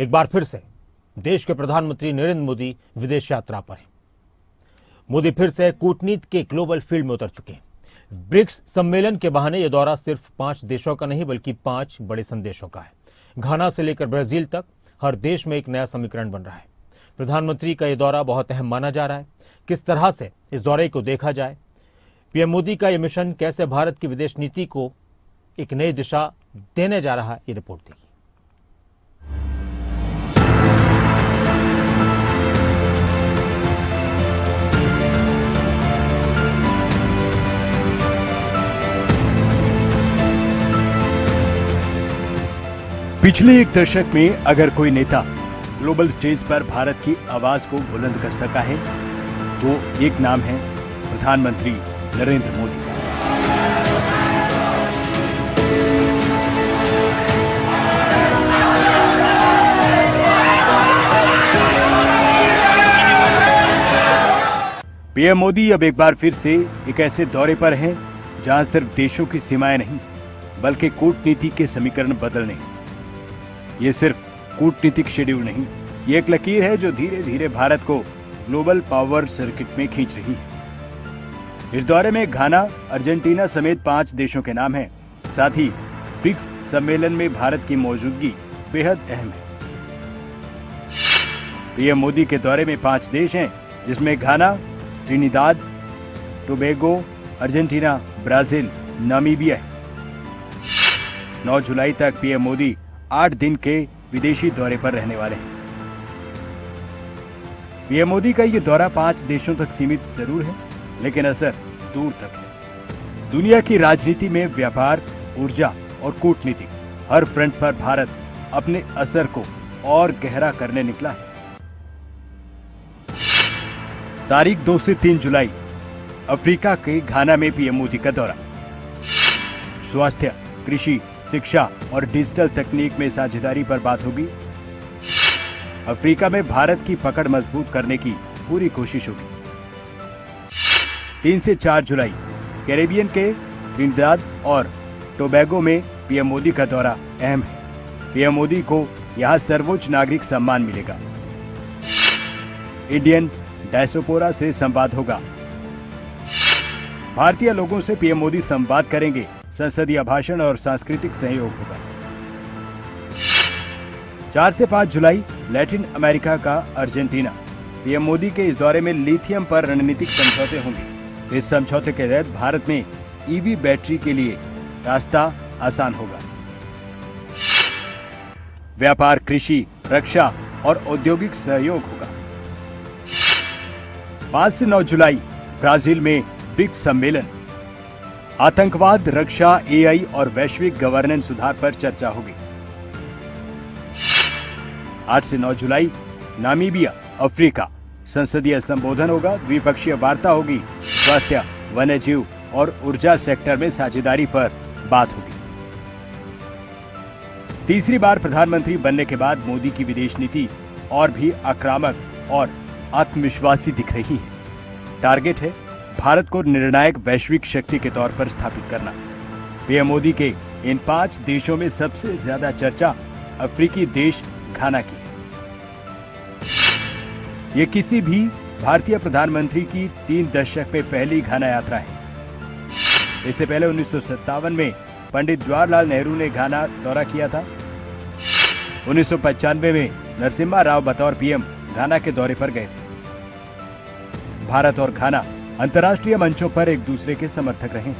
एक बार फिर से देश के प्रधानमंत्री नरेंद्र मोदी विदेश यात्रा पर हैं। मोदी फिर से कूटनीति के ग्लोबल फील्ड में उतर चुके हैं। ब्रिक्स सम्मेलन के बहाने यह दौरा सिर्फ 5 देशों का नहीं बल्कि 5 बड़े संदेशों का है। घाना से लेकर ब्राजील तक हर देश में एक नया समीकरण बन रहा है। प्रधानमंत्री का यह दौरा बहुत अहम माना जा रहा है। किस तरह से इस दौरे को देखा जाए, पीएम मोदी का यह मिशन कैसे भारत की विदेश नीति को एक नई दिशा देने जा रहा है, ये रिपोर्ट देखिए। पिछले एक दशक में अगर कोई नेता ग्लोबल स्टेज पर भारत की आवाज को बुलंद कर सका है तो एक नाम है प्रधानमंत्री नरेंद्र मोदी। पीएम मोदी अब एक बार फिर से एक ऐसे दौरे पर हैं जहां सिर्फ देशों की सीमाएं नहीं बल्कि कूटनीति के समीकरण बदलने। ये सिर्फ कूटनीतिक शेड्यूल नहीं, ये एक लकीर है जो धीरे धीरे भारत को ग्लोबल पावर सर्किट में खींच रही है। इस दौरे में घाना, अर्जेंटीना समेत 5 देशों के नाम हैं। साथ ही ब्रिक्स सम्मेलन में भारत की मौजूदगी बेहद अहम है। पीएम मोदी के दौरे में 5 देश हैं, जिसमें Ghana, Trinidad, Tobago, Argentina, Brazil, Namibia है। 9 जुलाई तक पीएम मोदी 8 दिन के विदेशी दौरे पर रहने वाले हैं। पीएम मोदी का ये दौरा 5 देशों तक सीमित जरूर है, लेकिन असर दूर तक है। दुनिया की राजनीति में व्यापार, ऊर्जा और कूटनीति, हर फ्रंट पर भारत अपने असर को और गहरा करने निकला है। तारीख 2 से 3 जुलाई अफ्रीका के घाना में पीएम मोदी का दौरा। स्वास्थ्य, कृषि, शिक्षा और डिजिटल तकनीक में साझेदारी पर बात होगी। अफ्रीका में भारत की पकड़ मजबूत करने की पूरी कोशिश होगी। 3 से 4 जुलाई कैरेबियन के ट्रिनिदाद और टोबैगो में पीएम मोदी का दौरा अहम है। पीएम मोदी को यहां सर्वोच्च नागरिक सम्मान मिलेगा। इंडियन डायस्पोरा से संवाद होगा। भारतीय लोगों से पीएम मोदी संवाद करेंगे। संसदीय भाषण और सांस्कृतिक सहयोग होगा। 4 से 5 जुलाई लैटिन अमेरिका का अर्जेंटीना। पीएम मोदी के इस दौरे में लिथियम पर रणनीतिक समझौते होंगे। इस समझौते के तहत भारत में ईवी बैटरी के लिए रास्ता आसान होगा। व्यापार, कृषि, रक्षा और औद्योगिक सहयोग होगा। 5 से 9 जुलाई ब्राजील में ब्रिक्स सम्मेलन। आतंकवाद, रक्षा, एआई और वैश्विक गवर्नेंस सुधार पर चर्चा होगी। 8 से 9 जुलाई नामीबिया, अफ्रीका। संसदीय संबोधन होगा। द्विपक्षीय वार्ता होगी। स्वास्थ्य, वन्यजीव और ऊर्जा सेक्टर में साझेदारी पर बात होगी। तीसरी बार प्रधानमंत्री बनने के बाद मोदी की विदेश नीति और भी आक्रामक और आत्मविश्वासी दिख रही है। टारगेट है भारत को निर्णायक वैश्विक शक्ति के तौर पर स्थापित करना। पीएम मोदी के इन 5 देशों में सबसे ज्यादा चर्चा अफ्रीकी देश घाना की है। ये किसी भी भारतीय प्रधानमंत्री की 3 दशक में पहली घाना यात्रा है। इससे पहले 1957 में पंडित जवाहरलाल नेहरू ने घाना दौरा किया था। 1995 में नरसिम्हा राव बतौर पीएम घाना के दौरे पर गए थे। भारत और घाना अंतर्राष्ट्रीय मंचों पर एक दूसरे के समर्थक रहे।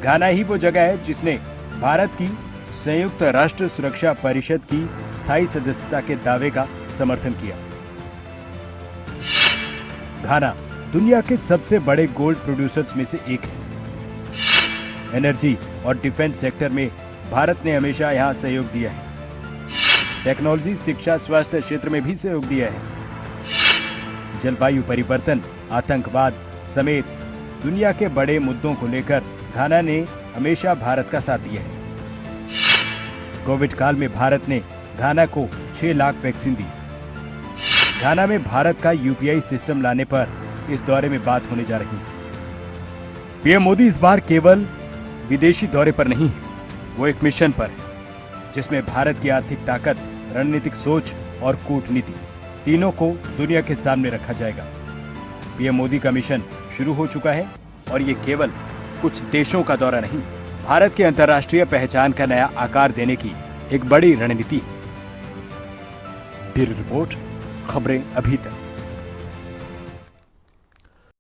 घाना ही वो जगह है जिसने भारत की संयुक्त राष्ट्र सुरक्षा परिषद की स्थायी सदस्यता के दावे का समर्थन किया। घाना दुनिया के सबसे बड़े गोल्ड प्रोड्यूसर्स में से एक है। एनर्जी और डिफेंस सेक्टर में भारत ने हमेशा यहां सहयोग दिया है। टेक्नोलॉजी, शिक्षा, स्वास्थ्य क्षेत्र में भी सहयोग दिया है। जलवायु परिवर्तन, आतंकवाद समेत दुनिया के बड़े मुद्दों को लेकर घाना ने हमेशा भारत का साथ दिया है। कोविड काल में भारत ने घाना को 6 लाख वैक्सीन दी। घाना में भारत का यूपीआई सिस्टम लाने पर इस दौरे में बात होने जा रही है। पीएम मोदी इस बार केवल विदेशी दौरे पर नहीं है, वो एक मिशन पर है जिसमें भारत की आर्थिक ताकत रणनीतिक सोच और कूटनीति तीनों को दुनिया के सामने रखा जाएगा। पीएम मोदी का मिशन शुरू हो चुका है और ये केवल कुछ देशों का दौरा नहीं, भारत की अंतर्राष्ट्रीय पहचान का नया आकार देने की एक बड़ी रणनीति है। ब्यूरो रिपोर्ट, खबरें अभी तक।